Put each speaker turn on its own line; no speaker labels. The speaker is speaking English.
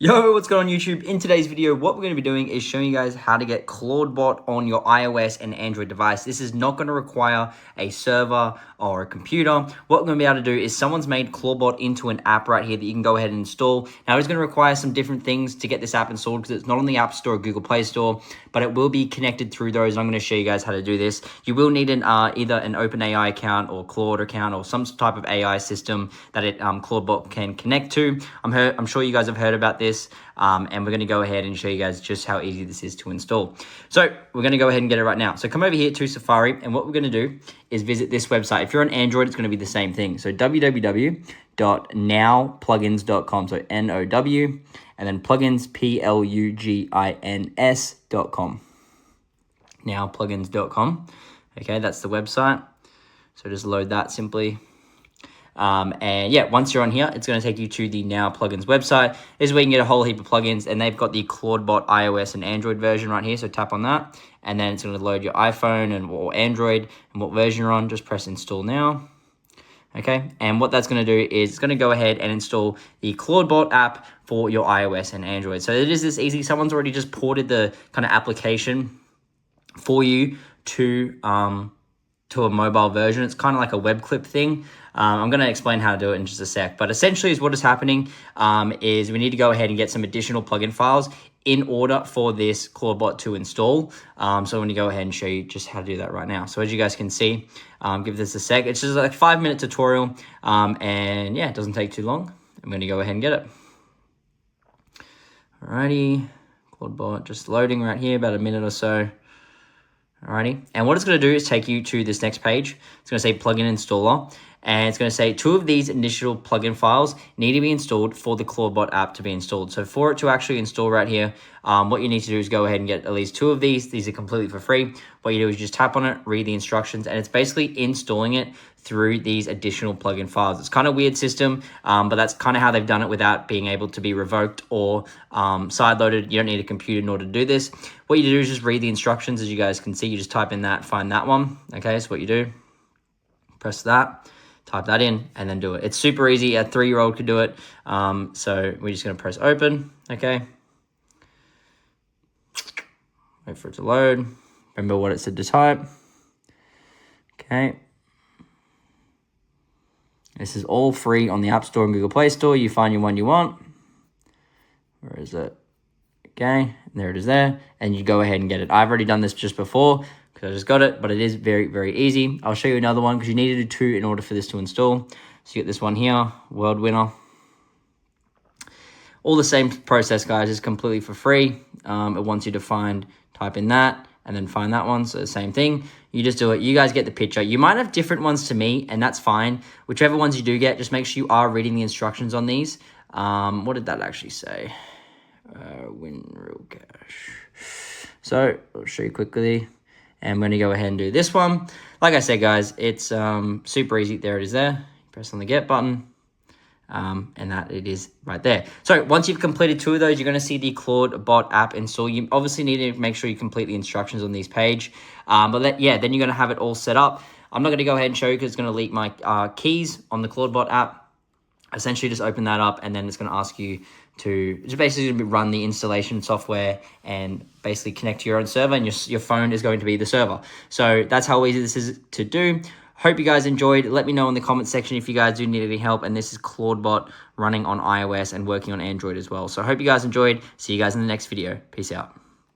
Yo, what's going on YouTube? In today's video, what we're going to be doing is showing you guys how to get Claudebot on your iOS and Android device. This is not going to require a server or a computer. What we're going to be able to do is someone's made Clawdbot into an app right here that you can go ahead and install. Now, it's going to require some different things to get this app installed because it's not on the App Store or Google Play Store, but it will be connected through those. I'm going to show you guys how to do this. You will need an either an OpenAI account or Claude account or some type of AI system that Claudebot can connect to. I'm sure you guys have heard about this. And we're going to go ahead and show you guys just how easy this is to install. So we're going to go ahead and get it right now. So come over here to Safari, and what we're going to do is visit this website. If you're on Android, it's going to be the same thing. So www.nowplugins.com. So NOW, and then plugins, PLUGINS.com. Nowplugins.com. Okay, that's the website. So just load that simply. And yeah, once you're on here, it's going to take you to the Now Plugins website. This is where you can get a whole heap of plugins, and they've got the Claudebot iOS and Android version right here. So tap on that, and then it's going to load your iPhone or Android and what version you're on. Just press install now. Okay, and what that's going to do is it's going to go ahead and install the Claudebot app for your iOS and Android. So it is this easy. Someone's already just ported the kind of application for you to a mobile version. It's kind of like a web clip thing. I'm going to explain how to do it in just a sec, but essentially what is happening is we need to go ahead and get some additional plugin files in order for this Claudebot to install. So I'm going to go ahead and show you just how to do that right now. So as you guys can see, give this a sec. It's just like a 5-minute tutorial, and yeah, it doesn't take too long. I'm going to go ahead and get it. Alrighty, Claudebot just loading right here, about a minute or so. Alrighty, and what it's going to do is take you to this next page. It's going to say plugin installer, and it's going to say 2 of these initial plugin files need to be installed for the Claudebot app to be installed. So for it to actually install right here, what you need to do is go ahead and get at least 2 of these. These are completely for free. What you do is just tap on it, read the instructions, and it's basically installing it through these additional plugin files. It's kind of a weird system, but that's kind of how they've done it without being able to be revoked or sideloaded. You don't need a computer in order to do this. What you do is just read the instructions. As you guys can see, you just type in that, find that one. Okay, so what you do, press that, type that in, and then do it. It's super easy. A 3-year-old could do it. So we're just going to press open. Okay. Wait for it to load. Remember what it said to type. Okay. This is all free on the App Store and Google Play Store. You find your one you want. Where is it? Okay, there it is there. And you go ahead and get it. I've already done this just before because I just got it, but it is very, very easy. I'll show you another one because you need to do 2 in order for this to install. So you get this one here, World Winner. All the same process, guys. It's completely for free. It wants you to type in that, and then find that one. So the same thing. You just do it. You guys get the picture. You might have different ones to me, and that's fine. Whichever ones you do get, just make sure you are reading the instructions on these. What did that actually say? Win real cash. So I'll show you quickly. And I'm going to go ahead and do this one. Like I said, guys, it's super easy. There it is there. Press on the get button. And that it is right there. So once you've completed 2 of those, you're going to see the Claudebot app install. You obviously need to make sure you complete the instructions on this page. Then you're going to have it all set up. I'm not going to go ahead and show you because it's going to leak my keys on the Claudebot app. Essentially, just open that up, and then it's going to ask you to just basically run the installation software and basically connect to your own server, and your phone is going to be the server. So that's how easy this is to do. Hope you guys enjoyed. Let me know in the comment section if you guys do need any help. And this is Claudebot running on iOS and working on Android as well. So I hope you guys enjoyed. See you guys in the next video. Peace out.